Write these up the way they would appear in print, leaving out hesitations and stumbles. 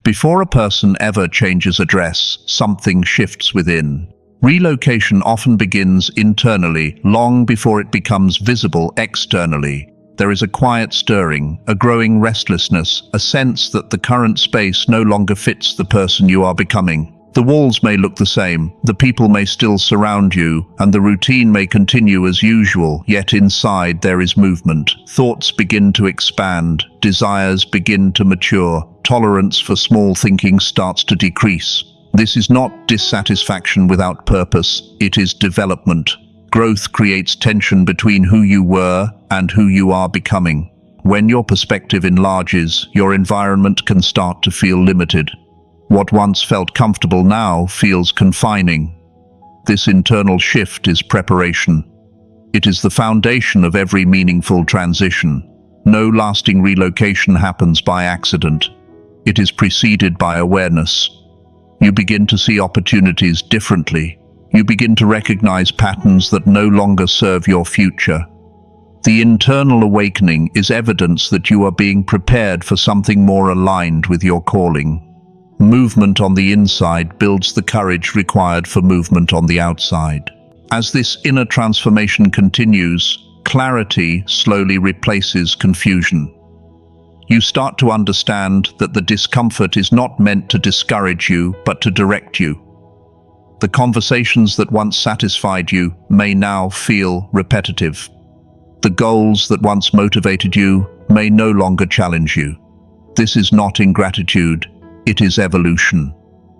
Before a person ever changes address, something shifts within. Relocation often begins internally, long before it becomes visible externally. There is a quiet stirring, a growing restlessness, a sense that the current space no longer fits the person you are becoming. The walls may look the same, the people may still surround you, and the routine may continue as usual, yet inside there is movement. Thoughts begin to expand, desires begin to mature, tolerance for small thinking starts to decrease. This is not dissatisfaction without purpose, it is development. Growth creates tension between who you were and who you are becoming. When your perspective enlarges, your environment can start to feel limited. What once felt comfortable now feels confining. This internal shift is preparation. It is the foundation of every meaningful transition. No lasting relocation happens by accident. It is preceded by awareness. You begin to see opportunities differently. You begin to recognize patterns that no longer serve your future. The internal awakening is evidence that you are being prepared for something more aligned with your calling. Movement on the inside builds the courage required for movement on the outside. As this inner transformation continues, clarity slowly replaces confusion. You start to understand that the discomfort is not meant to discourage you, but to direct you. The conversations that once satisfied you may now feel repetitive. The goals that once motivated you may no longer challenge you. This is not ingratitude. It is evolution.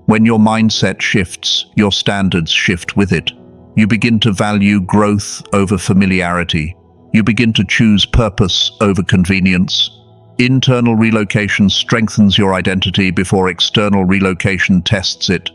When your mindset shifts, your standards shift with it. You begin to value growth over familiarity. You begin to choose purpose over convenience. Internal relocation strengthens your identity before external relocation tests it.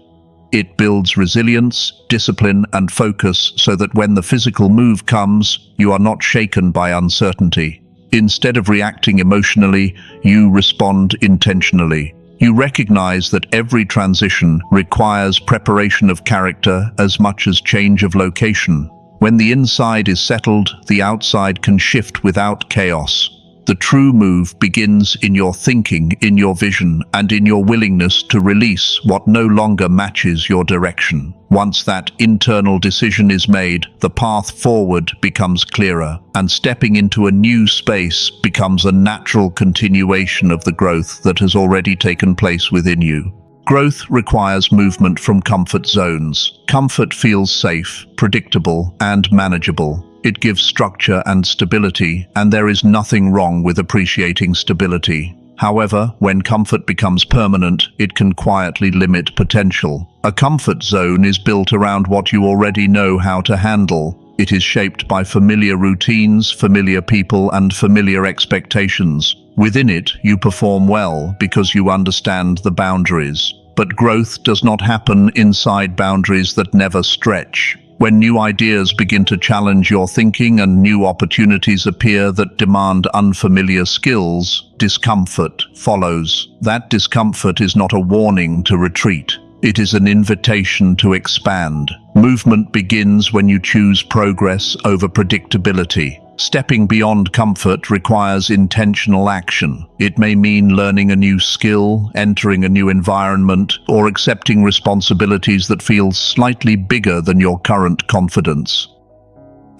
It builds resilience, discipline, and focus so that when the physical move comes, you are not shaken by uncertainty. Instead of reacting emotionally, you respond intentionally. You recognize that every transition requires preparation of character as much as change of location. When the inside is settled, the outside can shift without chaos. The true move begins in your thinking, in your vision, and in your willingness to release what no longer matches your direction. Once that internal decision is made, the path forward becomes clearer, and stepping into a new space becomes a natural continuation of the growth that has already taken place within you. Growth requires movement from comfort zones. Comfort feels safe, predictable, and manageable. It gives structure and stability, and there is nothing wrong with appreciating stability. However, when comfort becomes permanent, it can quietly limit potential. A comfort zone is built around what you already know how to handle. It is shaped by familiar routines, familiar people, and familiar expectations. Within it, you perform well because you understand the boundaries. But growth does not happen inside boundaries that never stretch. When new ideas begin to challenge your thinking and new opportunities appear that demand unfamiliar skills, discomfort follows. That discomfort is not a warning to retreat. It is an invitation to expand. Movement begins when you choose progress over predictability. Stepping beyond comfort requires intentional action. It may mean learning a new skill, entering a new environment, or accepting responsibilities that feel slightly bigger than your current confidence.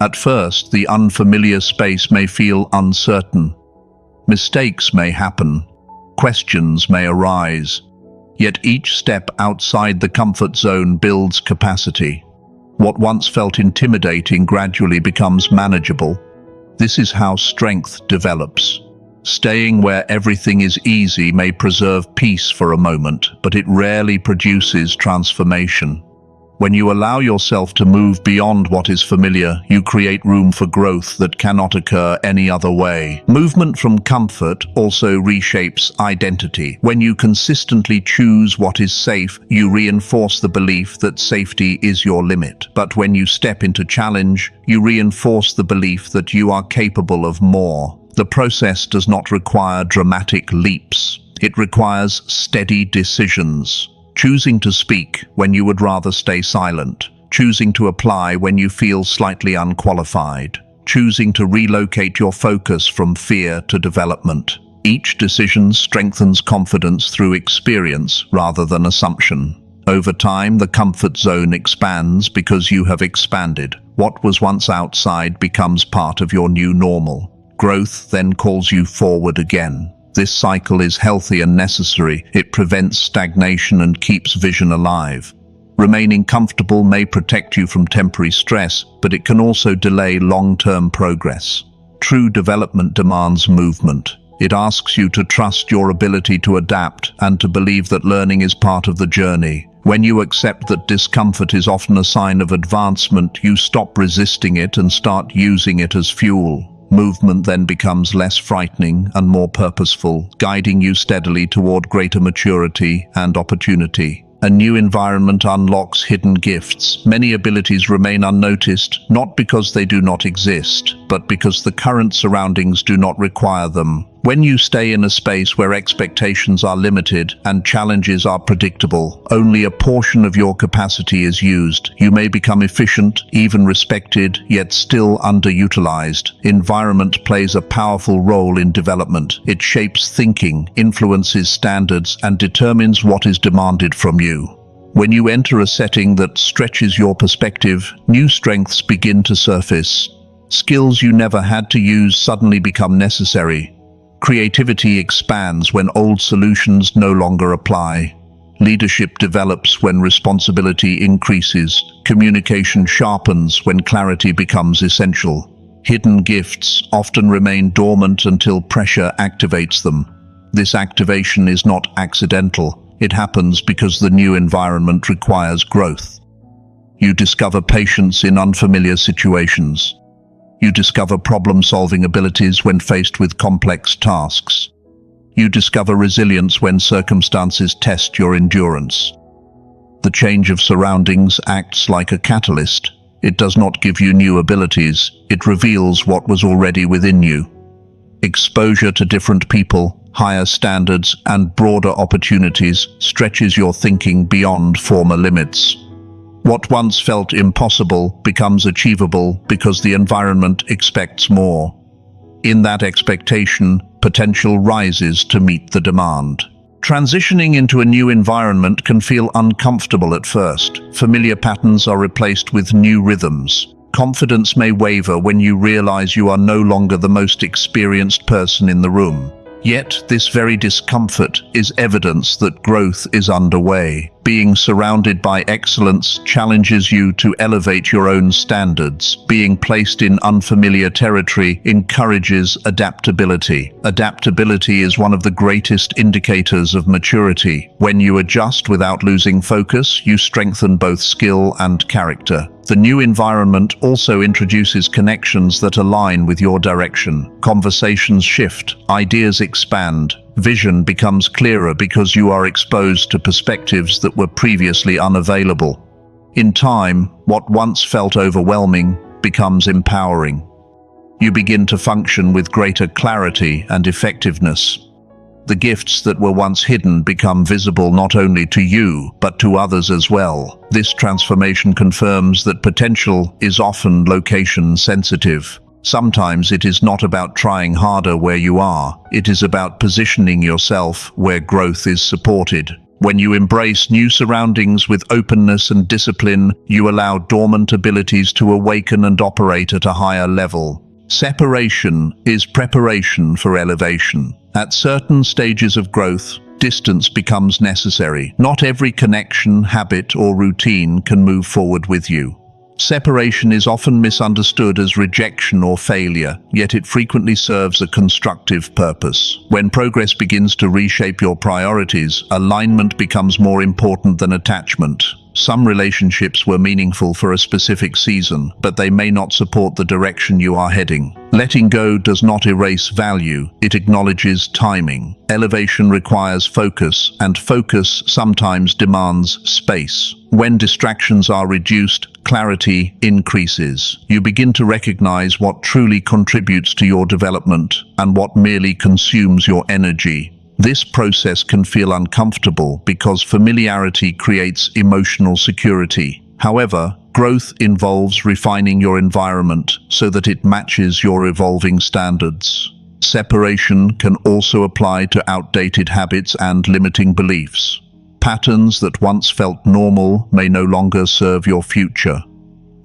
At first, the unfamiliar space may feel uncertain. Mistakes may happen. Questions may arise. Yet each step outside the comfort zone builds capacity. What once felt intimidating gradually becomes manageable. This is how strength develops. Staying where everything is easy may preserve peace for a moment, but it rarely produces transformation. When you allow yourself to move beyond what is familiar, you create room for growth that cannot occur any other way. Movement from comfort also reshapes identity. When you consistently choose what is safe, you reinforce the belief that safety is your limit. But when you step into challenge, you reinforce the belief that you are capable of more. The process does not require dramatic leaps. It requires steady decisions. Choosing to speak when you would rather stay silent. Choosing to apply when you feel slightly unqualified. Choosing to relocate your focus from fear to development. Each decision strengthens confidence through experience rather than assumption. Over time, the comfort zone expands because you have expanded. What was once outside becomes part of your new normal. Growth then calls you forward again. This cycle is healthy and necessary. It prevents stagnation and keeps vision alive. Remaining comfortable may protect you from temporary stress, but it can also delay long-term progress. True development demands movement. It asks you to trust your ability to adapt and to believe that learning is part of the journey. When you accept that discomfort is often a sign of advancement, you stop resisting it and start using it as fuel. Movement then becomes less frightening and more purposeful, guiding you steadily toward greater maturity and opportunity. A new environment unlocks hidden gifts. Many abilities remain unnoticed, not because they do not exist, but because the current surroundings do not require them. When you stay in a space where expectations are limited and challenges are predictable, only a portion of your capacity is used. You may become efficient, even respected, yet still underutilized. Environment plays a powerful role in development. It shapes thinking, influences standards, and determines what is demanded from you. When you enter a setting that stretches your perspective, new strengths begin to surface. Skills you never had to use suddenly become necessary. Creativity expands when old solutions no longer apply. Leadership develops when responsibility increases. Communication sharpens when clarity becomes essential. Hidden gifts often remain dormant until pressure activates them. This activation is not accidental. It happens because the new environment requires growth. You discover patience in unfamiliar situations. You discover problem-solving abilities when faced with complex tasks. You discover resilience when circumstances test your endurance. The change of surroundings acts like a catalyst. It does not give you new abilities, it reveals what was already within you. Exposure to different people, higher standards, and broader opportunities stretches your thinking beyond former limits. What once felt impossible becomes achievable because the environment expects more. In that expectation, potential rises to meet the demand. Transitioning into a new environment can feel uncomfortable at first. Familiar patterns are replaced with new rhythms. Confidence may waver when you realize you are no longer the most experienced person in the room. Yet, this very discomfort is evidence that growth is underway. Being surrounded by excellence challenges you to elevate your own standards. Being placed in unfamiliar territory encourages adaptability. Adaptability is one of the greatest indicators of maturity. When you adjust without losing focus, you strengthen both skill and character. The new environment also introduces connections that align with your direction. Conversations shift, ideas expand, vision becomes clearer because you are exposed to perspectives that were previously unavailable. In time, what once felt overwhelming becomes empowering. You begin to function with greater clarity and effectiveness. The gifts that were once hidden become visible not only to you, but to others as well. This transformation confirms that potential is often location sensitive. Sometimes it is not about trying harder where you are. It is about positioning yourself where growth is supported. When you embrace new surroundings with openness and discipline, you allow dormant abilities to awaken and operate at a higher level. Separation is preparation for elevation. At certain stages of growth, distance becomes necessary. Not every connection, habit, or routine can move forward with you. Separation is often misunderstood as rejection or failure, yet it frequently serves a constructive purpose. When progress begins to reshape your priorities, alignment becomes more important than attachment. Some relationships were meaningful for a specific season, but they may not support the direction you are heading. Letting go does not erase value, it acknowledges timing. Elevation requires focus, and focus sometimes demands space. When distractions are reduced, clarity increases. You begin to recognize what truly contributes to your development and what merely consumes your energy. This process can feel uncomfortable because familiarity creates emotional security. However, growth involves refining your environment so that it matches your evolving standards. Separation can also apply to outdated habits and limiting beliefs. Patterns that once felt normal may no longer serve your future.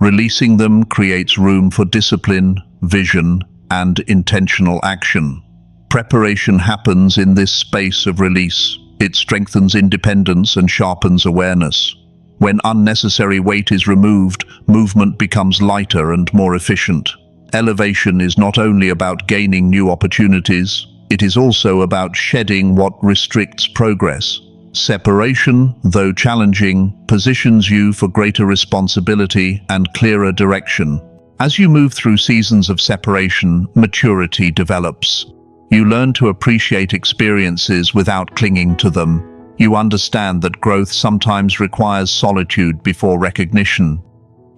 Releasing them creates room for discipline, vision, and intentional action. Preparation happens in this space of release. It strengthens independence and sharpens awareness. When unnecessary weight is removed, movement becomes lighter and more efficient. Elevation is not only about gaining new opportunities, it is also about shedding what restricts progress. Separation, though challenging, positions you for greater responsibility and clearer direction. As you move through seasons of separation, maturity develops. You learn to appreciate experiences without clinging to them. You understand that growth sometimes requires solitude before recognition.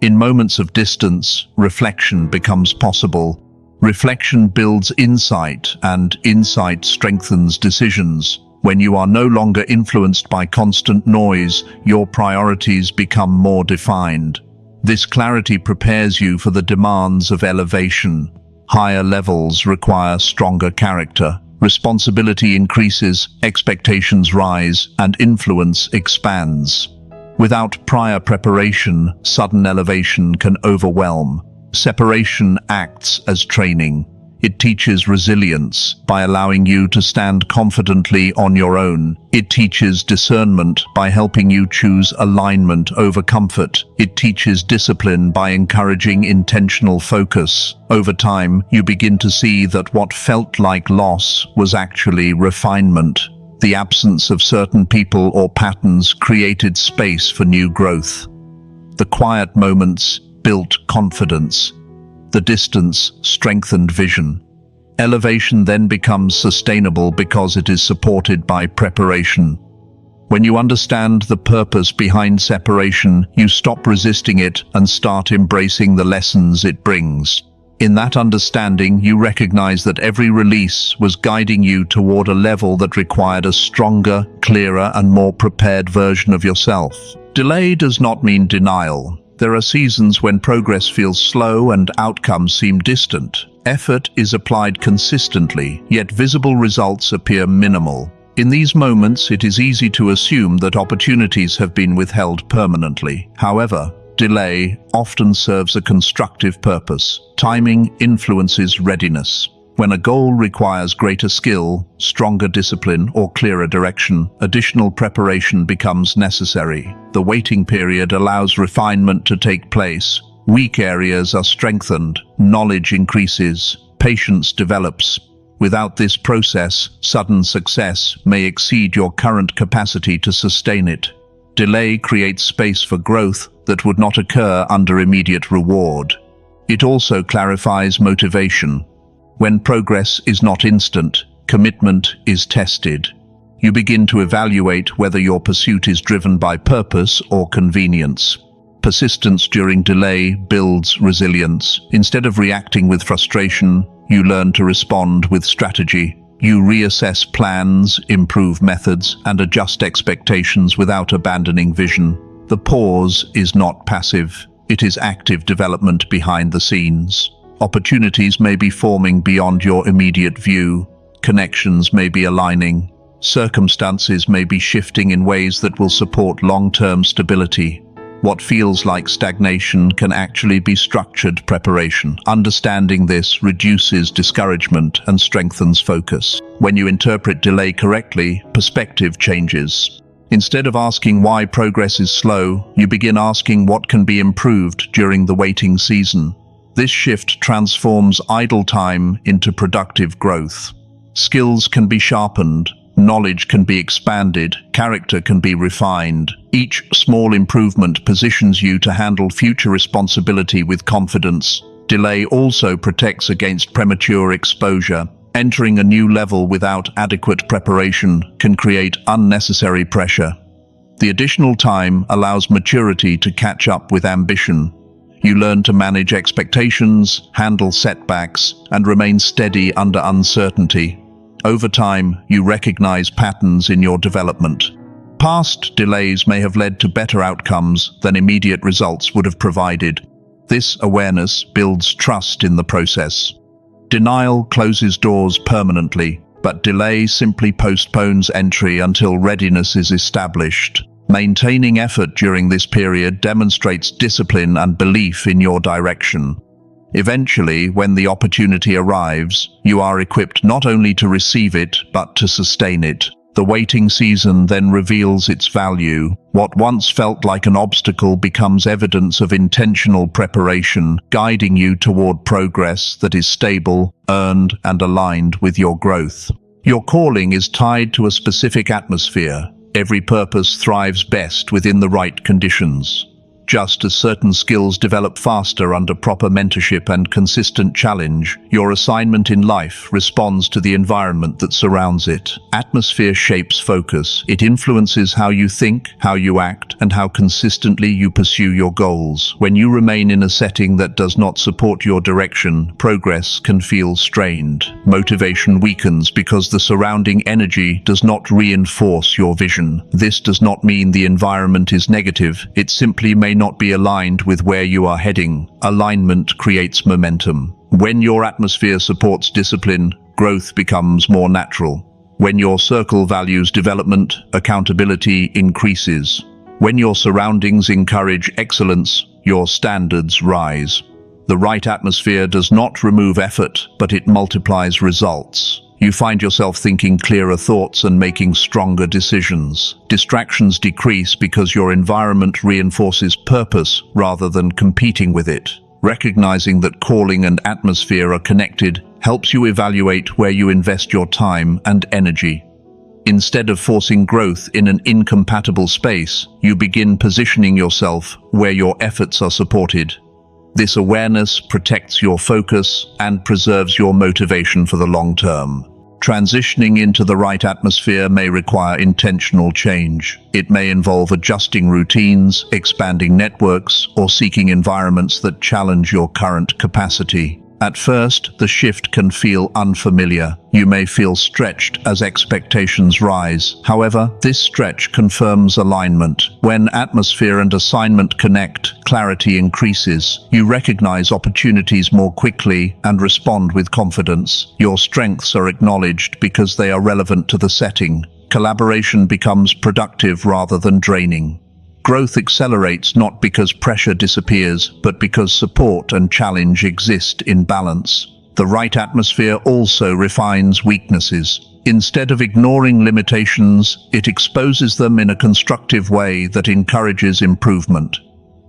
In moments of distance, reflection becomes possible. Reflection builds insight, and insight strengthens decisions. When you are no longer influenced by constant noise, your priorities become more defined. This clarity prepares you for the demands of elevation. Higher levels require stronger character. Responsibility increases, expectations rise, and influence expands. Without prior preparation, sudden elevation can overwhelm. Separation acts as training. It teaches resilience by allowing you to stand confidently on your own. It teaches discernment by helping you choose alignment over comfort. It teaches discipline by encouraging intentional focus. Over time, you begin to see that what felt like loss was actually refinement. The absence of certain people or patterns created space for new growth. The quiet moments built confidence. The distance strengthened vision. Elevation then becomes sustainable because it is supported by preparation. When you understand the purpose behind separation, you stop resisting it and start embracing the lessons it brings. In that understanding, you recognize that every release was guiding you toward a level that required a stronger, clearer, and more prepared version of yourself. Delay does not mean denial. There are seasons when progress feels slow and outcomes seem distant. Effort is applied consistently, yet visible results appear minimal. In these moments, it is easy to assume that opportunities have been withheld permanently. However, delay often serves a constructive purpose. Timing influences readiness. When a goal requires greater skill, stronger discipline, or clearer direction, additional preparation becomes necessary. The waiting period allows refinement to take place. Weak areas are strengthened, knowledge increases, patience develops. Without this process, sudden success may exceed your current capacity to sustain it. Delay creates space for growth that would not occur under immediate reward. It also clarifies motivation. When progress is not instant, commitment is tested. You begin to evaluate whether your pursuit is driven by purpose or convenience. Persistence during delay builds resilience. Instead of reacting with frustration, you learn to respond with strategy. You reassess plans, improve methods, and adjust expectations without abandoning vision. The pause is not passive. It is active development behind the scenes. Opportunities may be forming beyond your immediate view. Connections may be aligning. Circumstances may be shifting in ways that will support long-term stability. What feels like stagnation can actually be structured preparation. Understanding this reduces discouragement and strengthens focus. When you interpret delay correctly, perspective changes. Instead of asking why progress is slow, you begin asking what can be improved during the waiting season. This shift transforms idle time into productive growth. Skills can be sharpened, knowledge can be expanded, character can be refined. Each small improvement positions you to handle future responsibility with confidence. Delay also protects against premature exposure. Entering a new level without adequate preparation can create unnecessary pressure. The additional time allows maturity to catch up with ambition. You learn to manage expectations, handle setbacks, and remain steady under uncertainty. Over time, you recognize patterns in your development. Past delays may have led to better outcomes than immediate results would have provided. This awareness builds trust in the process. Denial closes doors permanently, but delay simply postpones entry until readiness is established. Maintaining effort during this period demonstrates discipline and belief in your direction. Eventually, when the opportunity arrives, you are equipped not only to receive it, but to sustain it. The waiting season then reveals its value. What once felt like an obstacle becomes evidence of intentional preparation, guiding you toward progress that is stable, earned, and aligned with your growth. Your calling is tied to a specific atmosphere. Every purpose thrives best within the right conditions. Just as certain skills develop faster under proper mentorship and consistent challenge, your assignment in life responds to the environment that surrounds it. Atmosphere shapes focus. It influences how you think, how you act, and how consistently you pursue your goals. When you remain in a setting that does not support your direction, progress can feel strained. Motivation weakens because the surrounding energy does not reinforce your vision. This does not mean the environment is negative. It simply may not be aligned with where you are heading. Alignment creates momentum. When your atmosphere supports discipline, growth becomes more natural. When your circle values development, accountability increases. When your surroundings encourage excellence, your standards rise. The right atmosphere does not remove effort, but it multiplies results. You find yourself thinking clearer thoughts and making stronger decisions. Distractions decrease because your environment reinforces purpose rather than competing with it. Recognizing that calling and atmosphere are connected helps you evaluate where you invest your time and energy. Instead of forcing growth in an incompatible space, you begin positioning yourself where your efforts are supported. This awareness protects your focus and preserves your motivation for the long term. Transitioning into the right atmosphere may require intentional change. It may involve adjusting routines, expanding networks, or seeking environments that challenge your current capacity. At first, the shift can feel unfamiliar. You may feel stretched as expectations rise. However, this stretch confirms alignment. When atmosphere and assignment connect, clarity increases. You recognize opportunities more quickly and respond with confidence. Your strengths are acknowledged because they are relevant to the setting. Collaboration becomes productive rather than draining. Growth accelerates not because pressure disappears, but because support and challenge exist in balance. The right atmosphere also refines weaknesses. Instead of ignoring limitations, it exposes them in a constructive way that encourages improvement.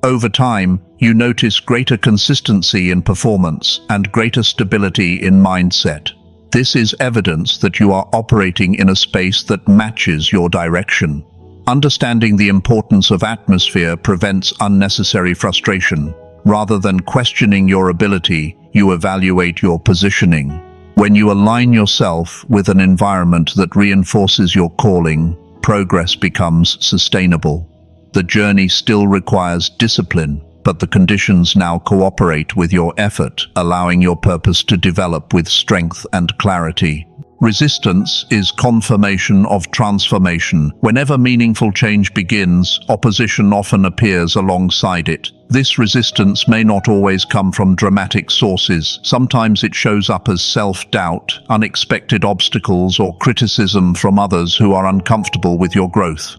Over time, you notice greater consistency in performance and greater stability in mindset. This is evidence that you are operating in a space that matches your direction. Understanding the importance of atmosphere prevents unnecessary frustration. Rather than questioning your ability, you evaluate your positioning. When you align yourself with an environment that reinforces your calling, progress becomes sustainable. The journey still requires discipline, but the conditions now cooperate with your effort, allowing your purpose to develop with strength and clarity. Resistance is confirmation of transformation. Whenever meaningful change begins, opposition often appears alongside it. This resistance may not always come from dramatic sources. Sometimes it shows up as self-doubt, unexpected obstacles, or criticism from others who are uncomfortable with your growth.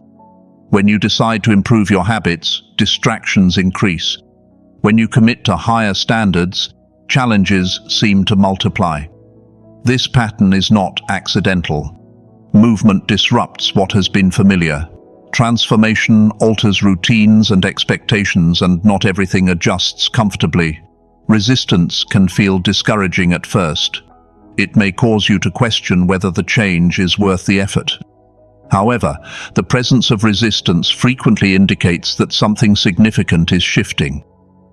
When you decide to improve your habits, distractions increase. When you commit to higher standards, challenges seem to multiply. This pattern is not accidental. Movement disrupts what has been familiar. Transformation alters routines and expectations, and not everything adjusts comfortably. Resistance can feel discouraging at first. It may cause you to question whether the change is worth the effort. However, the presence of resistance frequently indicates that something significant is shifting.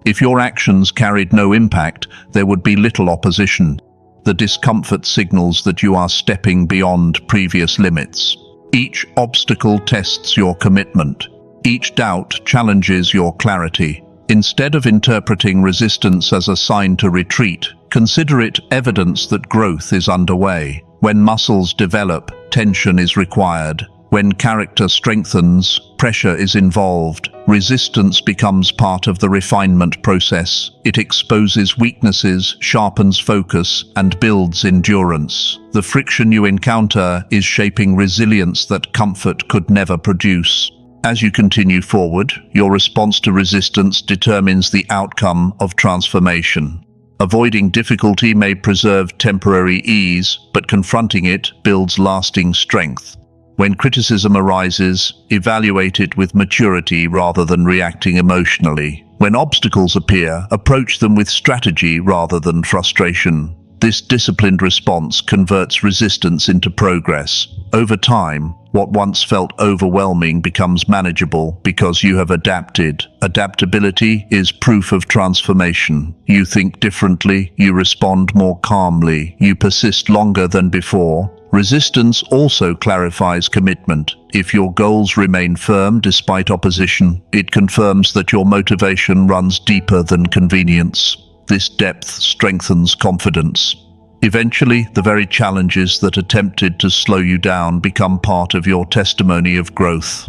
If your actions carried no impact, there would be little opposition. The discomfort signals that you are stepping beyond previous limits. Each obstacle tests your commitment. Each doubt challenges your clarity. Instead of interpreting resistance as a sign to retreat, consider it evidence that growth is underway. When muscles develop, tension is required. When character strengthens, pressure is involved. Resistance becomes part of the refinement process. It exposes weaknesses, sharpens focus, and builds endurance. The friction you encounter is shaping resilience that comfort could never produce. As you continue forward, your response to resistance determines the outcome of transformation. Avoiding difficulty may preserve temporary ease, but confronting it builds lasting strength. When criticism arises, evaluate it with maturity rather than reacting emotionally. When obstacles appear, approach them with strategy rather than frustration. This disciplined response converts resistance into progress. Over time, what once felt overwhelming becomes manageable because you have adapted. Adaptability is proof of transformation. You think differently, you respond more calmly, you persist longer than before. Resistance also clarifies commitment. If your goals remain firm despite opposition, it confirms that your motivation runs deeper than convenience. This depth strengthens confidence. Eventually, the very challenges that attempted to slow you down become part of your testimony of growth.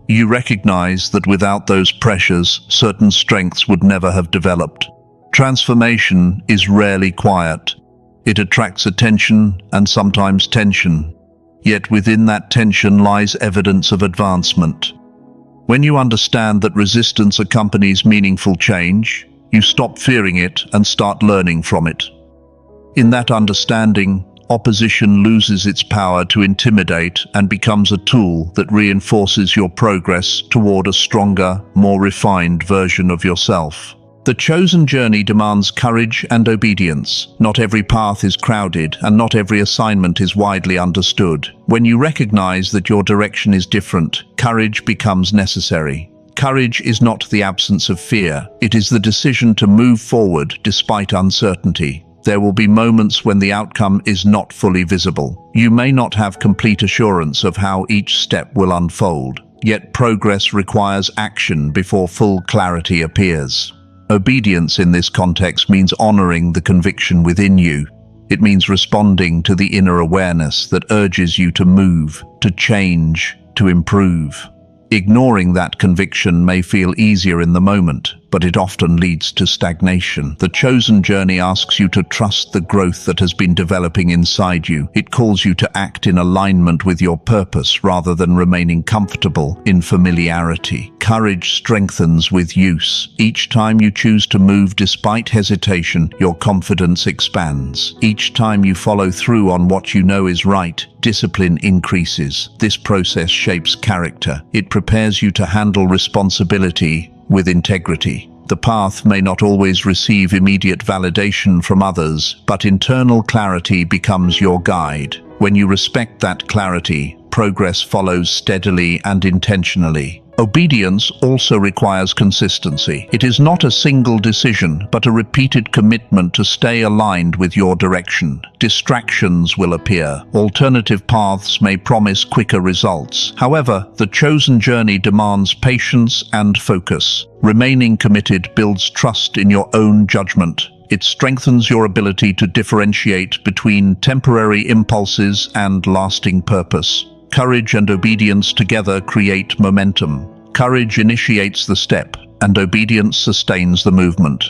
You recognize that without those pressures, certain strengths would never have developed. Transformation is rarely quiet. It attracts attention and sometimes tension. Yet within that tension lies evidence of advancement. When you understand that resistance accompanies meaningful change, you stop fearing it and start learning from it. In that understanding, opposition loses its power to intimidate and becomes a tool that reinforces your progress toward a stronger, more refined version of yourself. The chosen journey demands courage and obedience. Not every path is crowded, and not every assignment is widely understood. When you recognize that your direction is different, courage becomes necessary. Courage is not the absence of fear. It is the decision to move forward despite uncertainty. There will be moments when the outcome is not fully visible. You may not have complete assurance of how each step will unfold. Yet progress requires action before full clarity appears. Obedience in this context means honoring the conviction within you. It means responding to the inner awareness that urges you to move, to change, to improve. Ignoring that conviction may feel easier in the moment, but it often leads to stagnation. The chosen journey asks you to trust the growth that has been developing inside you. It calls you to act in alignment with your purpose rather than remaining comfortable in familiarity. Courage strengthens with use. Each time you choose to move despite hesitation, your confidence expands. Each time you follow through on what you know is right, discipline increases. This process shapes character. It prepares you to handle responsibility with integrity. The path may not always receive immediate validation from others, but internal clarity becomes your guide. When you respect that clarity, progress follows steadily and intentionally. Obedience also requires consistency. It is not a single decision, but a repeated commitment to stay aligned with your direction. Distractions will appear. Alternative paths may promise quicker results. However, the chosen journey demands patience and focus. Remaining committed builds trust in your own judgment. It strengthens your ability to differentiate between temporary impulses and lasting purpose. Courage and obedience together create momentum. Courage initiates the step, and obedience sustains the movement.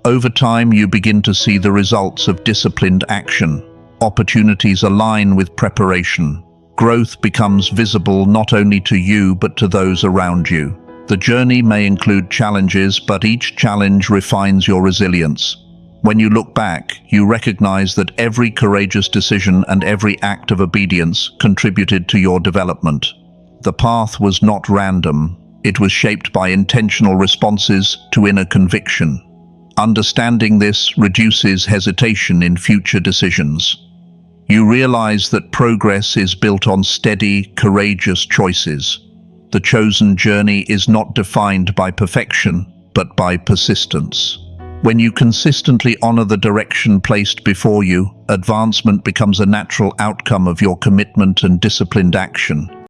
Over time, you begin to see the results of disciplined action. Opportunities align with preparation. Growth becomes visible not only to you but to those around you. The journey may include challenges, but each challenge refines your resilience. When you look back, you recognize that every courageous decision and every act of obedience contributed to your development. The path was not random. It was shaped by intentional responses to inner conviction. Understanding this reduces hesitation in future decisions. You realize that progress is built on steady, courageous choices. The chosen journey is not defined by perfection, but by persistence. When you consistently honor the direction placed before you, advancement becomes a natural outcome of your commitment and disciplined action.